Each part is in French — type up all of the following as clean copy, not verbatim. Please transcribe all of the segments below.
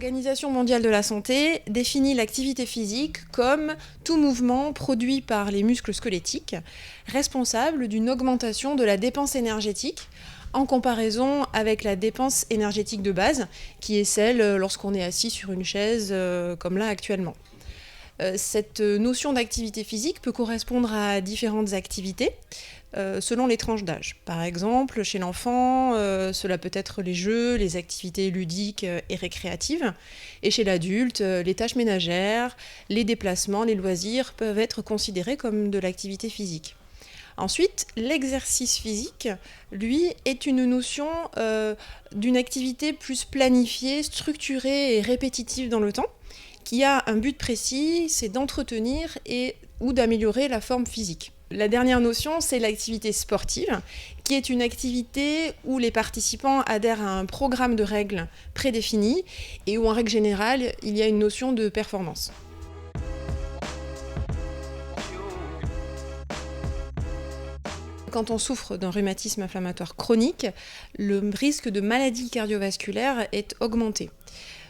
L'Organisation mondiale de la santé définit l'activité physique comme tout mouvement produit par les muscles squelettiques, responsable d'une augmentation de la dépense énergétique en comparaison avec la dépense énergétique de base, qui est celle lorsqu'on est assis sur une chaise comme là actuellement. Cette notion d'activité physique peut correspondre à différentes activités selon les tranches d'âge. Par exemple, chez l'enfant, cela peut être les jeux, les activités ludiques et récréatives. Et chez l'adulte, les tâches ménagères, les déplacements, les loisirs peuvent être considérés comme de l'activité physique. Ensuite, l'exercice physique, lui, est une notion d'une activité plus planifiée, structurée et répétitive dans le temps, qui a un but précis, c'est d'entretenir ou d'améliorer la forme physique. La dernière notion, c'est l'activité sportive, qui est une activité où les participants adhèrent à un programme de règles prédéfinies et où, en règle générale, il y a une notion de performance. Quand on souffre d'un rhumatisme inflammatoire chronique, le risque de maladie cardiovasculaire est augmenté.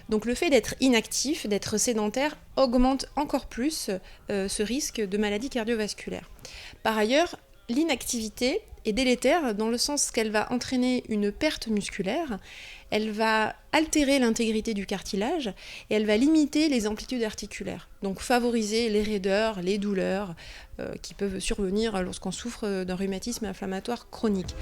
Donc le fait d'être inactif, d'être sédentaire, augmente encore plus ce risque de maladie cardiovasculaire. Par ailleurs, l'inactivité est délétère dans le sens qu'elle va entraîner une perte musculaire, elle va altérer l'intégrité du cartilage et elle va limiter les amplitudes articulaires, donc favoriser les raideurs, les douleurs qui peuvent survenir lorsqu'on souffre d'un rhumatisme inflammatoire chronique.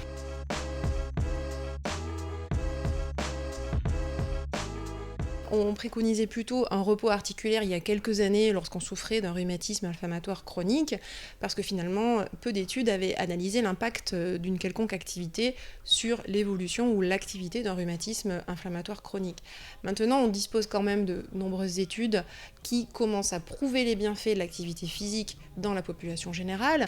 On préconisait plutôt un repos articulaire il y a quelques années lorsqu'on souffrait d'un rhumatisme inflammatoire chronique, parce que finalement, peu d'études avaient analysé l'impact d'une quelconque activité sur l'évolution ou l'activité d'un rhumatisme inflammatoire chronique. Maintenant, on dispose quand même de nombreuses études qui commencent à prouver les bienfaits de l'activité physique dans la population générale.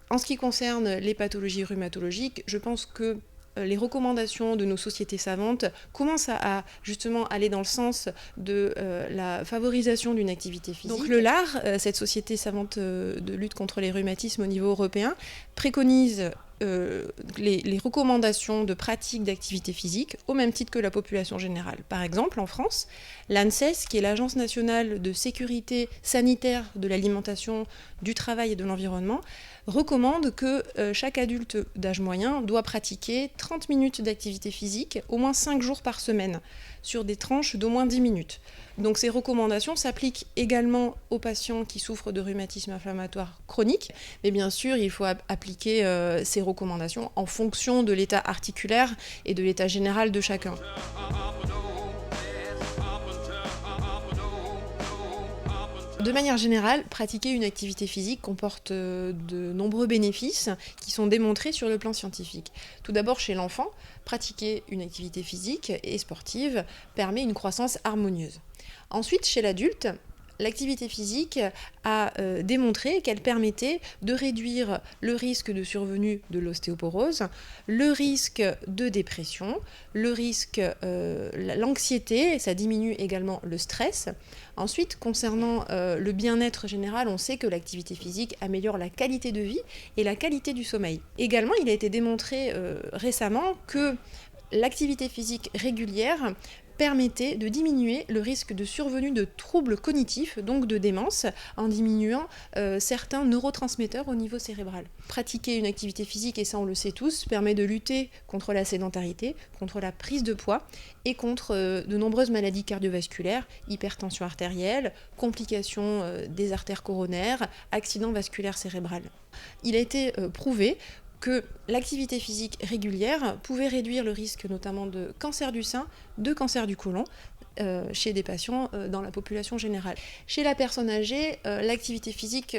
En ce qui concerne les pathologies rhumatologiques, je pense que les recommandations de nos sociétés savantes commencent à justement aller dans le sens de la favorisation d'une activité physique. Donc le LAR, cette société savante de lutte contre les rhumatismes au niveau européen, préconise les recommandations de pratique d'activité physique au même titre que la population générale. Par exemple, en France, l'ANSES, qui est l'Agence nationale de sécurité sanitaire de l'alimentation, du travail et de l'environnement, recommande que chaque adulte d'âge moyen doit pratiquer 30 minutes d'activité physique au moins 5 jours par semaine, sur des tranches d'au moins 10 minutes. Donc ces recommandations s'appliquent également aux patients qui souffrent de rhumatisme inflammatoire chronique, mais bien sûr il faut appliquer ces recommandations en fonction de l'état articulaire et de l'état général de chacun. De manière générale, pratiquer une activité physique comporte de nombreux bénéfices qui sont démontrés sur le plan scientifique. Tout d'abord, chez l'enfant, pratiquer une activité physique et sportive permet une croissance harmonieuse. Ensuite, chez l'adulte, l'activité physique a démontré qu'elle permettait de réduire le risque de survenue de l'ostéoporose, le risque de dépression, le risque, l'anxiété, ça diminue également le stress. Ensuite, concernant le bien-être général, on sait que l'activité physique améliore la qualité de vie et la qualité du sommeil. Également, il a été démontré récemment que l'activité physique régulière permettait de diminuer le risque de survenue de troubles cognitifs, donc de démence, en diminuant certains neurotransmetteurs au niveau cérébral. Pratiquer une activité physique, et ça on le sait tous, permet de lutter contre la sédentarité, contre la prise de poids et contre de nombreuses maladies cardiovasculaires, hypertension artérielle, complications des artères coronaires, accidents vasculaires cérébrales. Il a été prouvé que l'activité physique régulière pouvait réduire le risque notamment de cancer du sein, de cancer du côlon, chez des patients dans la population générale. Chez la personne âgée, l'activité physique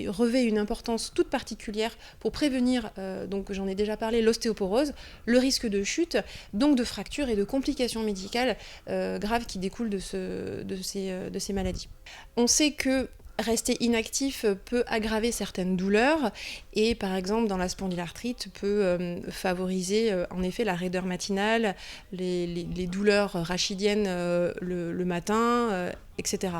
revêt une importance toute particulière pour prévenir, donc j'en ai déjà parlé, l'ostéoporose, le risque de chute, donc de fractures et de complications médicales graves qui découlent de ces maladies. On sait que rester inactif peut aggraver certaines douleurs et par exemple dans la spondylarthrite peut favoriser en effet la raideur matinale, les douleurs rachidiennes le matin, etc.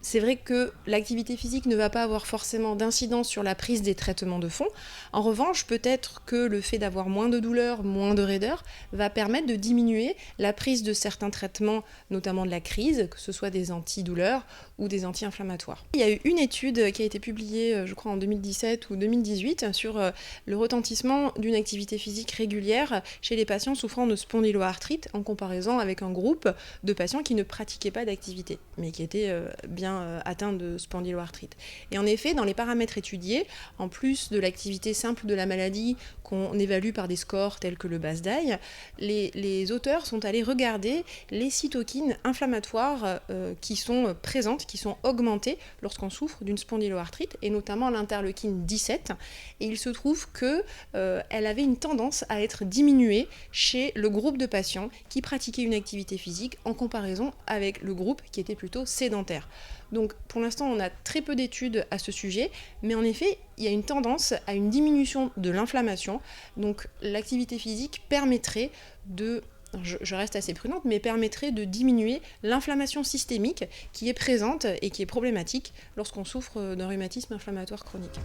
C'est vrai que l'activité physique ne va pas avoir forcément d'incidence sur la prise des traitements de fond. En revanche, peut-être que le fait d'avoir moins de douleur, moins de raideur, va permettre de diminuer la prise de certains traitements, notamment de la crise, que ce soit des antidouleurs ou des anti-inflammatoires. Il y a eu une étude qui a été publiée, je crois, en 2017 ou 2018 sur le retentissement d'une activité physique régulière chez les patients souffrant de spondyloarthrite en comparaison avec un groupe de patients qui ne pratiquaient pas d'activité, mais qui étaient bien atteints de spondyloarthrite. Et en effet, dans les paramètres étudiés, en plus de l'activité simple de la maladie qu'on évalue par des scores tels que le BASDAI, les auteurs sont allés regarder les cytokines inflammatoires qui sont présentes, qui sont augmentées lorsqu'on souffre d'une spondyloarthrite, et notamment l'interleukine 17. Et il se trouve qu'elle avait une tendance à être diminuée chez le groupe de patients qui pratiquaient une activité physique en comparaison avec le groupe qui était plutôt sédentaire. Donc pour l'instant, on a très peu d'études à ce sujet, mais en effet, il y a une tendance à une diminution de l'inflammation. Donc l'activité physique permettrait de, je reste assez prudente, mais permettrait de diminuer l'inflammation systémique qui est présente et qui est problématique lorsqu'on souffre d'un rhumatisme inflammatoire chronique.